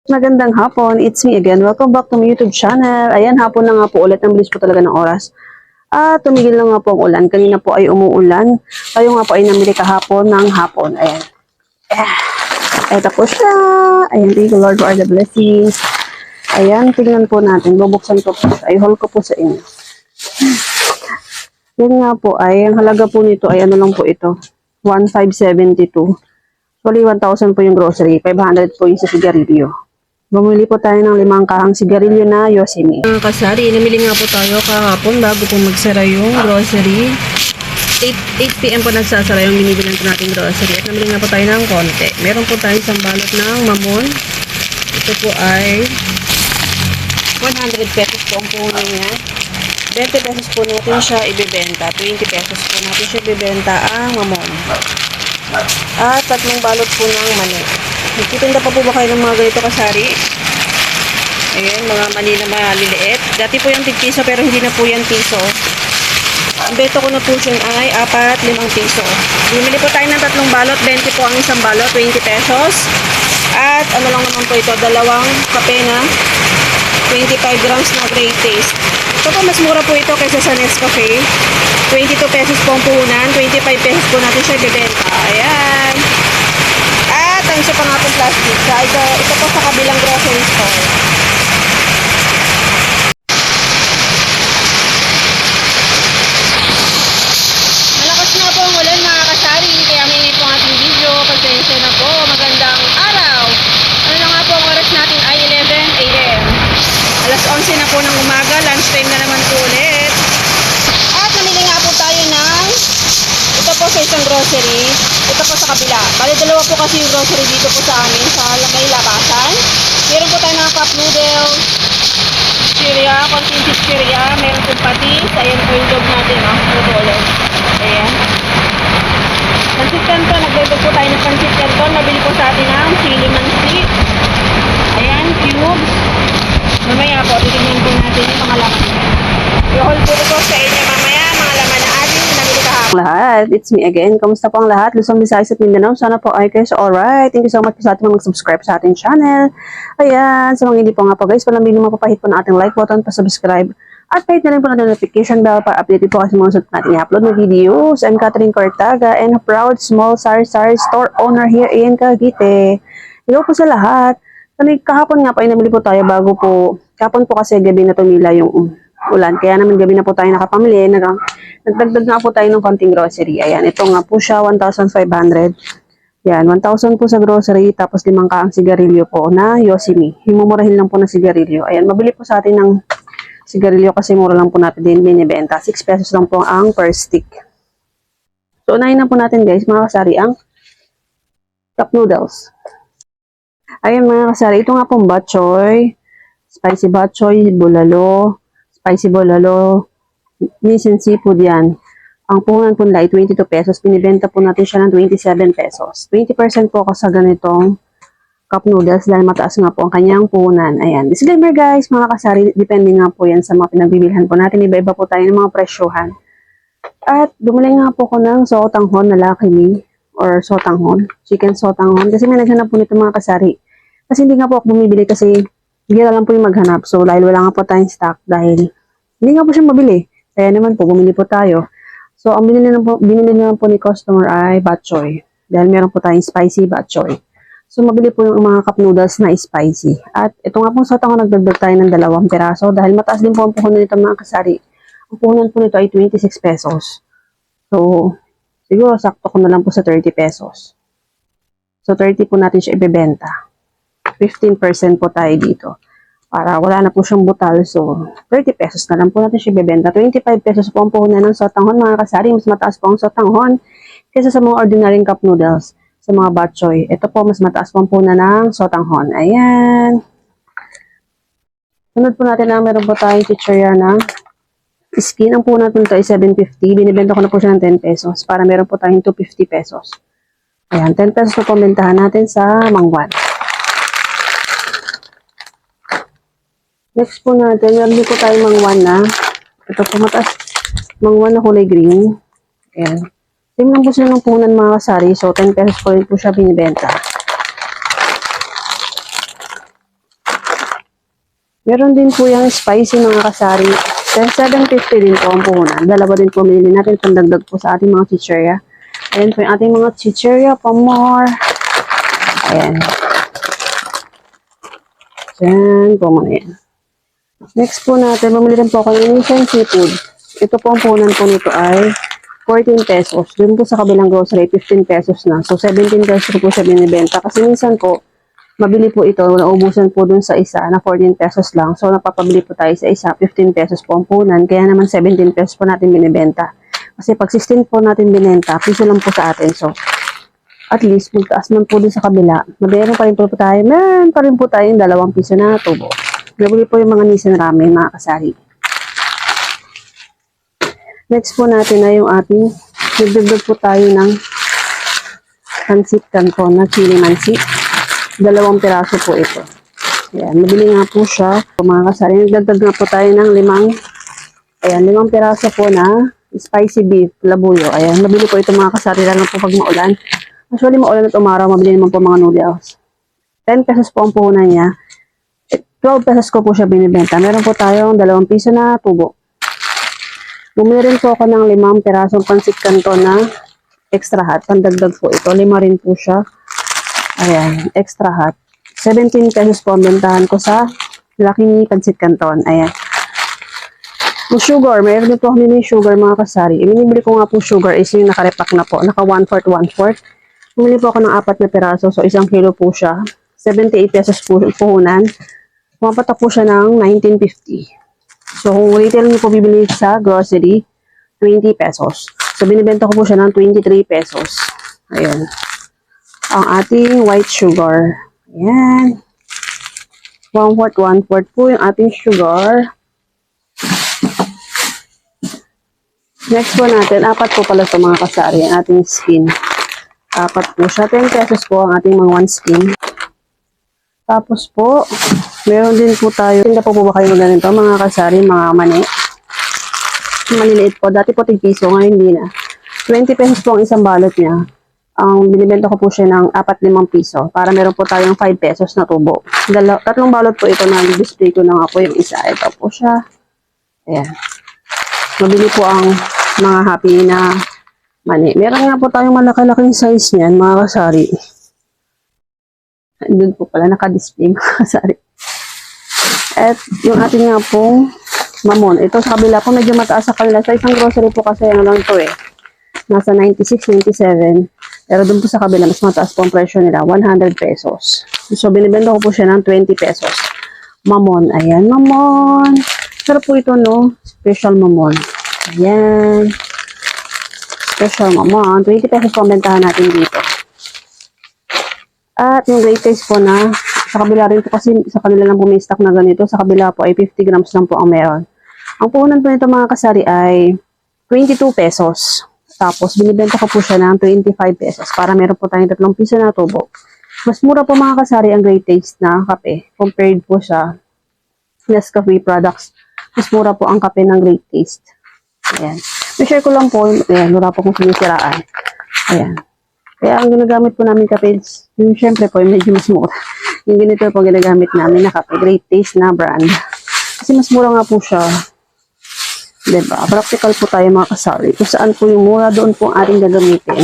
Magandang hapon, it's me again. Welcome back to my YouTube channel. Ayan, hapon na nga po ulit. Ang bilis po talaga ng oras. Tumigil na nga po ang ulan. Kanina po ay umuulan. Tayo nga po ay namili kahapon ng hapon. Ayan. Ito po siya. Ayan, thank you Lord for the blessings. Ayan, tingnan po natin. Bubuksan ko po siya. I-haul ko po sa inyo. Yan nga po ay, ang halaga po nito ay ano lang po ito. 1,572. Actually, 1,000 po yung grocery. 500 po yung sa sigarilyo. Bumili po tayo ng 5 kahang sigarilyo na Yosemite. Mga kasari, namili nga po tayo kahapon bago po magsara yung grocery. 8 p.m. po nagsasara yung binibilan po natin grocery. At namili nga po tayo ng konti. Meron po tayo isang balot ng mamon. Ito po ay 100 pesos po ang puno niya. 20 pesos po natin siya ibibenta. 20 pesos po natin siya ibibenta ang mamon. At 3 balot po ng mani. Nagtitinda pa po ba kayo ng mga ganito kasari? Ayan, mga mani na maliliit. Dati po yung tig-piso pero hindi na po yan piso. Ang beto ko na po siya ay 4-5 piso. Bumili po tayo ng 3 balot. 20 po ang isang balot, 20 pesos. At ano lang naman po ito, 2 kape na 25 grams na Great Taste. Ito po, mas mura po ito kaysa sa Nescafe. 22 pesos po ang puhunan. 25 pesos po natin siya ibibenta. Ayan. At ang isa pa nga pong plastic. Ito po sa kabilang grocery store. Malakas na po ang ulan mga kasari. Kaya may po ang ating video. Pasensya na po. Magandang araw. Ano na nga po ang oras natin ay 11 a.m. Alas 11 na po ng umaga. Lunchtime na naman po ulit. At namili nga po tayo ng ito po sa isang grocery. Ito po sa kabila. Bali, 2 po kasi yung grocery dito po sa amin sa may labasan. Meron po tayo ng cup noodles, chiria, konting chiria, meron po patis. Ayan po yung dog natin, noodles. Ayan. Pansit canton, nagdagdag po tayo ng pansit canton. Nabili po sa atin ng chili mansi. Ayan, cubes. Mamaya po, titignan po natin yung mga laman. I-haul po ito sa inyo mamaya, mga laman na ating namili kahapon. Lahat, it's me again. Kamusta po ang lahat? Luzon, Visayas at Mindanao. Sana po ay kayo so alright. Thank you so much po sa ating mga mag-subscribe sa ating channel. Ayan, sa mga hindi po nga po guys, walang hindi mapapahit po na ating like button, pa-subscribe. At kahit na rin po natin notification bell para update po kasi mga sunod natin i-upload na videos. I'm Catherine Cortaga and a proud small sari-sari store owner here in Cavite. Hello po sa lahat. Kahapon nga po ay namili po tayo bago po, kahapon po kasi gabi na tumila yung ulan. Kaya naman gabi na po tayo nakapamili. Nagdagdag nga po tayo ng konting grocery. Ayan, ito nga po siya, 1,500. Yan, 1,000 po sa grocery, tapos 5 kaang sigarilyo po na Yosemite. Himumurahin lang po na sigarilyo. Ayan, mabili po sa atin ng sigarilyo kasi mura lang po natin din binibenta. 6 pesos lang po ang per stick. So, unahin na po natin guys, mga kasari, ang cup noodles. Ayan mga kasari, ito nga pong bok choy, spicy bok choy, bulalo, spicy bulalo, minsan seafood yan. Ang puhunan po nila ay 22 pesos, binibenta po natin siya ng 27 pesos. 20% po ako sa ganitong cup noodles dahil mataas nga po ang kanyang puhunan. Ayan, disclaimer guys, mga kasari, depende nga po yan sa mga pinagbibilhan po natin. Iba-iba po tayo ng mga presyohan. At bumili nga po ko ng sotanghon na Lucky Me or sotanghon, chicken sotanghon. Kasi may naghanap po nito mga kasari. Kasi hindi nga po ako bumibili kasi hindi lang po yung maghanap. So, dahil wala nga po tayong stock, dahil hindi nga po siya mabili. Kaya naman po, bumili po tayo. So, ang binili naman po ni customer ay bok choy. Dahil meron po tayong spicy bok choy. So, mabili po yung mga cup noodles na spicy. At ito nga po sa tango, nagdagdag tayo ng 2 piraso. Dahil mataas din po ang puhunan nito mga kasari. Ang puhunan po nito ay 26 pesos. So, siguro sakto ko na lang po sa 30 pesos. So, 30 po natin siya ibebenta. 15% po tayo dito. Para wala na po siyang butal. So, 30 pesos na lang po natin siya ibebenta. 25 pesos po ang puhunan ng sotanghon mga kasari. Mas mataas po ang sotanghon kaysa sa mga ordinary cup noodles. Sa mga bok choy. Ito po, mas mataas po ang puhunan ng sotanghon. Ayan. Sunod po natin na meron po tayong chichirya na skin. Ang puhunan po nito ay 750. Binibenta ko na po siya ng 10 pesos. Para meron po tayong 250 pesos. Ayan, 10 pesos po bentahan natin sa mangwan. Next po natin, meron po tayong mangwan na. Ito po mataas. Mangwan na kulay green. Ayan. Tingnan po sila ng puhunan mga kasari. So, 10 pesos po rin po siya binibenta. Meron din po yung spicy mga kasari. 750 din po ang puhunan. Dalawa din po binili natin pandagdag po sa ating mga chichirya. Ayan po yung ating mga chichirya pa more. Ayan. Diyan po muna yan. Next po natin, bumili rin po ako ng Asian seafood. Ito po ang puhunan po nito ay 14 pesos. Doon po sa kabilang grocery, 15 pesos na. So, 17 pesos po siya binibenta. Kasi minsan po, mabili po ito, naubusan po dun sa isa na 14 pesos lang. So, napapabili po tayo sa isa, 15 pesos po ang puhunan. Kaya naman 17 pesos po natin binibenta. Kasi pag 16 po natin binenta, piso lang po sa atin. So, at least, magtaas man po din sa kabila. Meron pa rin po tayo. Meron pa rin po tayo yung 2 piso na tubo. Nabili po yung mga Nissan ramen, mga kasari. Next po natin na yung ating, nagdagdag po tayo ng pansit canton na chili mansi. 2 piraso po ito. Ayan, mabili nga po siya. Mga kasari, nagdagdag nga po tayo ng 5 piraso po na spicy beef, labuyo. Ayan, mabili po ito mga kasari lang po pag maulan. Actually, maulan at umaraw, mabili naman po mga noodles. 10 pesos po ang puhunan niya. 12 pesos ko po siya binibenta. Meron po tayong 2 piso na tubo. Bumili rin po ako ng 5 pirasong pansit canton na extra hot. Pandagdag po ito. 5 rin po siya. Ayan, extra hot. 17 pesos po ang bentahan ko sa laking pansit canton. Ayan. Yung sugar, mayroon din po kami ng sugar mga kasari. Ibinibili ko nga po sugar is yung nakarepack na po. Naka 1/4, 1/4. Bumili po ako ng 4 na piraso. So, 1 kilo po siya. 78 pesos po puhunan. Pumapatak po siya ng 19.50. So, kung retail niyo po bibili sa grocery, 20 pesos. So, binibenta ko po siya ng 23 pesos. Ayan. Ang ating white sugar. Ayan. 1/4, 1/4 po yung ating sugar. Next po natin, 4 po pala sa mga kasari, ang ating skin. 4 po siya. 10 pesos po ang ating mga 1 skin. Tapos po, meron din po tayo. Tinda po ba kayo ganito, mga kasari, mga mani? Maliliit po. Dati po 3 piso, ngayon hindi na. 20 pesos po ang isang balot niya. Ang binibenta ko po siya ng 4-5 piso. Para meron po tayong 5 pesos na tubo. 3 balot po ito na display ko na nga po yung isa. Ito po siya. Ayan. Mabili po ang mga happy na mani. Meron nga po tayong malaki-laking size niyan, mga kasari. Doon po pala naka-display, mga kasari. At yung ating nga pong mamon. Ito sa kabila po, medyo mataas sa kanila. Sa isang grocery po kasi ano lang to eh. Nasa 96, 97. Pero doon po sa kabila, mas mataas po ang presyo nila. 100 pesos. So, binibenta ko po siya ng 20 pesos. Mamon. Ayan, mamon. Pero po ito, no? Special mamon. Ayan. Special mamon. 20 pesos po ang bentahan natin dito. At yung great taste po na, sa kabila rin po kasi sa kanila lang bumistak na ganito. Sa kabila po ay 50 grams lang po ang meron. Ang puhunan po nito mga kasari ay 22 pesos. Tapos binibenta ko po siya ng 25 pesos para meron po tayong 3 piso na tubo. Mas mura po mga kasari ang great taste na kape compared po sa Nescafe products. Mas mura po ang kape ng great taste. Ayan. I-share ko lang po. Ayan, wala po kong sinisiraan. Ayan. Kaya ang ginagamit po namin kape, yung syempre po, medyo mas mura. Yung ganito po ginagamit namin na kape, great taste na brand. Kasi mas mura nga po siya. Diba? Practical po tayo mga kasari. Kung saan po yung mura, doon po ang ating gagamitin.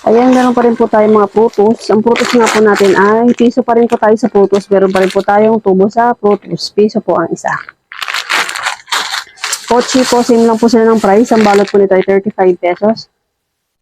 Ayan, meron pa rin po tayo mga prutos. Ang prutos nga po natin ay, piso pa rin po tayo sa prutos. Meron pa rin po tayong tubo sa prutos. Piso po ang isa. Pochi po, same lang po sila ng price. Ang balot po nito ay 35 pesos.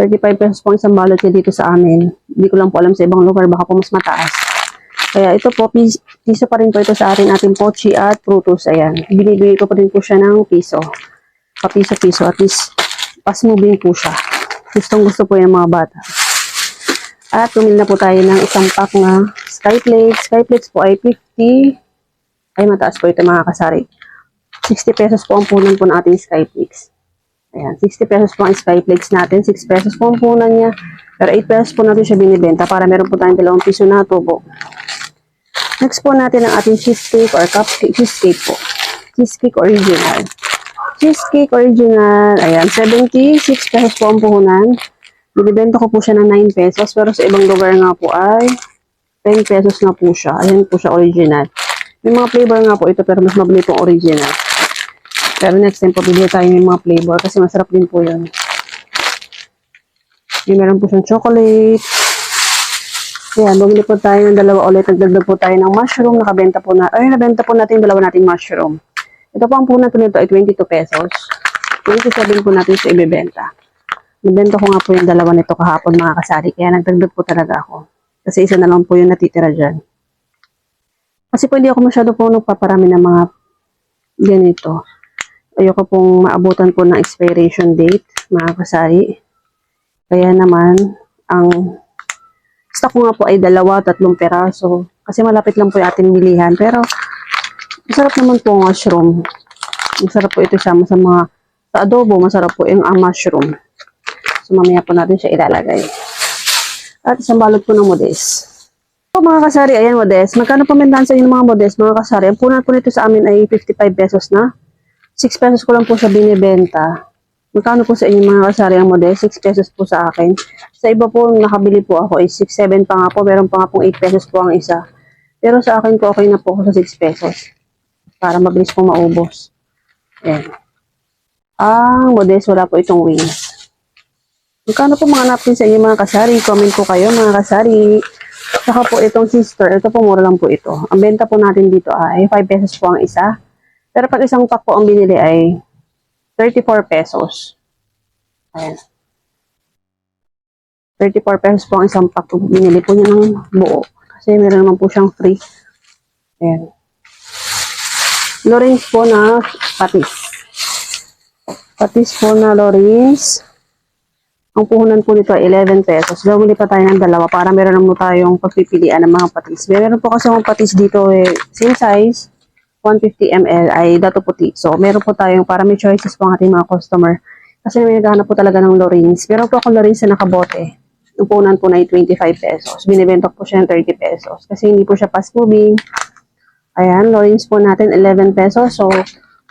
35 pesos po ang isang balot niya dito sa amin. Hindi ko lang po alam sa ibang lugar, baka po mas mataas. Kaya ito po, piso pa rin po ito sa ating pochi at prutos. Ayan, binibigay ko pa rin po siya ng piso. Papiso-piso, at least fast moving po siya. Gustong gusto po yung mga bata. At tumili na po tayo ng isang pack na Skyflakes. Skyflakes po ay 50. Ay, mataas po ito mga kasari. 60 pesos po ang punan po ng ating Skyflakes. Ayan, 60 pesos po ang Skyflakes natin. 6 pesos po ang punan niya. Pero 8 pesos po natin siya binibenta para meron po tayong 2 piso na tubo. Next po natin ang ating cheesecake or cupcake. Cheesecake po. Cheesecake original. Cheesecake original. Ayan, 76 pesos po ang puhunan. Binibenta ko po siya ng 9 pesos. Pero sa ibang lugar nga po ay 10 pesos na po siya. Ayan po siya original. May mga flavor nga po ito pero mas mabili pong original. Pero next time po bili tayo ng mga flavor kasi masarap din po yun. May meron po siyang chocolate. Ayan, bumili po tayo ng dalawa ulit. Nagdagdag po tayo ng mushroom. Nabenta po natin yung dalawa nating mushroom. Ito po ang punan ko nito ay 22 pesos. 27 po natin siya ibebenta. Nabenta ko nga po yung dalawa nito kahapon mga kasari. Kaya nagdagdag po talaga ako. Kasi isa na lang po yung natitira dyan. Kasi po hindi ako masyado po nagpaparami ng mga ganito. Ayoko pong maabutan po ng expiration date mga kasari. Kaya naman, ang stock ko nga po ay 2-3 peraso. Kasi malapit lang po yung ating bilihan. Pero, masarap naman po ang mushroom. Masarap po ito siya sa mga, sa adobo, masarap po yung mushroom. So, mamaya po natin siya ilalagay. At isang balot po ng modes. So, mga kasari, ayan modes. Magkano po mendahan sa inyo mga modes, mga kasari? Ang punan po nito sa amin ay 55 pesos na. 6 pesos ko lang po siya binibenta. Magkano po sa inyo mga kasari ang modes? 6 pesos po sa akin. Sa iba po, nakabili po ako is 6-7 pa nga po. Meron pa nga pong 8 pesos po ang isa. Pero sa akin po, okay na po ako sa 6 pesos. Para mabilis po maubos. Ayan. Ang modes, wala po itong wings. Magkano po mga napkin sa inyo mga kasari? Comment po kayo mga kasari. Saka po itong sister, ito po mura lang po ito. Ang benta po natin dito ay 5 pesos po ang isa. Pero pag isang pack po ang binili ay 34 pesos. Ayan. 34 pesos po ang isang pack. Binili po niya ng buo. Kasi meron naman po siyang free. Ayan. Lorenz po na patis. Patis po na Lorenz. Ang puhunan po nito ay 11 pesos. Bumili pa tayo ng dalawa para meron naman tayong pagpipilian ng mga patis. Meron po kasi mga patis dito same size. 150 ml ay dato puti. So, meron po tayong para may choices po ang ating mga customer. Kasi may naghahanap po talaga ng Lorenz. Meron po akong Lorenz na nakabote. Yung punan po na ay 25 pesos. Binibenta po siya ng 30 pesos. Kasi hindi po siya fast moving. Ayan, Lorenz po natin 11 pesos. So,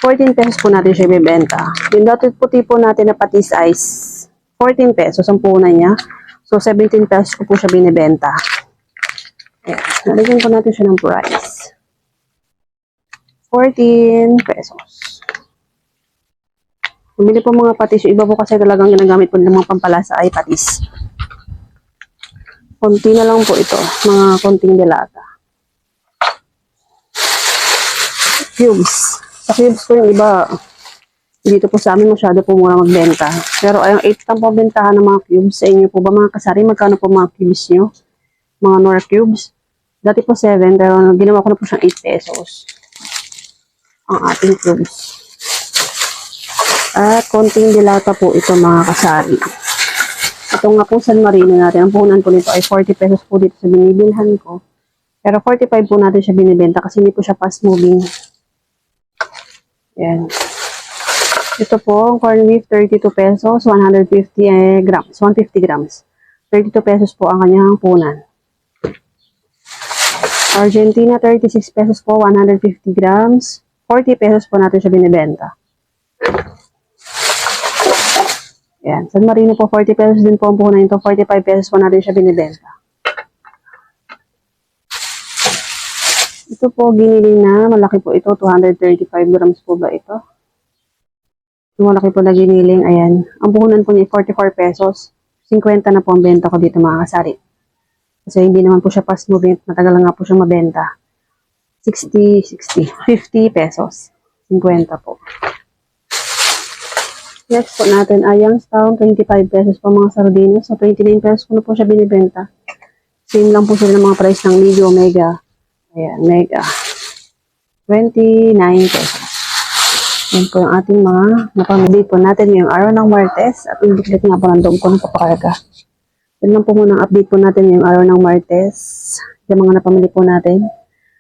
14 pesos po natin siya ibibenta. Yung dato puti po natin na patis ice, 14 pesos ang punan niya. So, 17 pesos ko po siya binibenta. Ayan, nalagyan po natin siya ng price. 14 pesos. Bumili po mga patis. Yung iba po kasi talagang ginagamit po ng mga pampalasa ay patis. Konti na lang po ito. Mga konting delata. Cubes. Sa cubes po yung iba, dito po sa amin masyado po mura magbenta. Pero ayong 8 lang po bentahan ng mga cubes. Sa inyo po ba mga kasari? Magkano po mga cubes nyo? Mga Nor cubes. Dati po 7 pero ginawa ko na po siyang 8 pesos. Ang ating cubes. At konting dilata po ito mga kasari. Ito nga po San Marino natin. Ang puhunan po nito ay 40 pesos po dito sa binibilhan ko. Pero 45 po natin siya binibenta kasi hindi po siya fast moving. Yan. Ito po, corned beef 32 pesos, 150 grams. 150 grams. 32 pesos po ang kanyang punan. Argentina 36 pesos po, 150 grams. 40 pesos po natin siya binibenta. Yan. San Marino po, 40 pesos din po ang puhunan nito. 45 pesos po natin siya binibenta. Ito po, giniling na. Malaki po ito. 235 grams po ba ito? Yung malaki po na giniling. Ayan. Ang puhunan po niya 44 pesos. 50 na po ang benta ko dito mga kasari. Kasi hindi naman po siya fast moving. Matagal lang nga po siya mabenta. 50 pesos. 50 po. Next po natin ay Youngstown, 25 pesos po mga sardinas. So, 29 pesos ko na po siya binibenta. Same lang po sila ng mga price ng medium, mega. Ayan, mega. 29 pesos. Yan po yung ating mga napamili po natin ngayong araw ng Martes. At i-click nga po ng doon ko ng papakarga. Yan lang po muna ang update po natin ngayong araw ng Martes. Yung mga napamili po natin.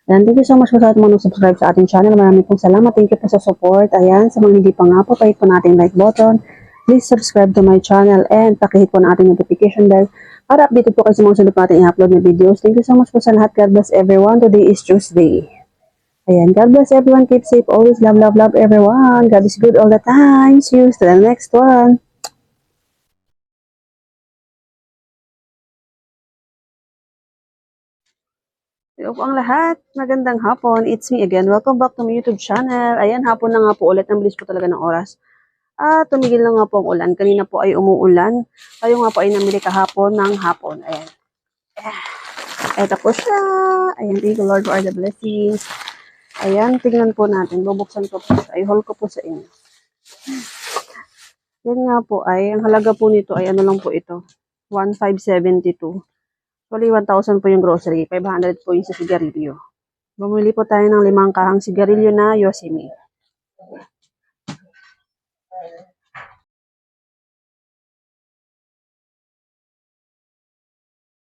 And thank you so much po sa lahat mga subscribe sa ating channel. Maraming pong salamat. Thank you po sa support. Ayan, sa mga hindi pa nga po, pahit po natin like button. Please subscribe to my channel and pakihit po na ating notification bell para updated po kayo sa mga sunod natin i-upload na videos. Thank you so much po sa lahat. God bless everyone. Today is Tuesday. Ayan, God bless everyone. Keep safe. Always love, love, love everyone. God is good all the time. See you to the next one. Hello po ang lahat. Magandang hapon. It's me again. Welcome back to my YouTube channel. Ayan, hapon na nga po ulit. Ang bilis po talaga ng oras. Tumigil na nga po ang ulan. Kanina po ay umuulan. Tayo nga po ay namili kahapon ng hapon. Ayan. Ito po siya. Ayan, thank you Lord for all the blessings. Ayan, tingnan po natin. Bubuksan ko po siya. I-haul ko po sa inyo. Yan nga po ay, ang halaga po nito ay ano lang po ito. 1,572. Actually, 1,000 po yung grocery. 500 po yung sa sigarilyo. Bumili po tayo ng 5 kahang sigarilyo na Yosemite.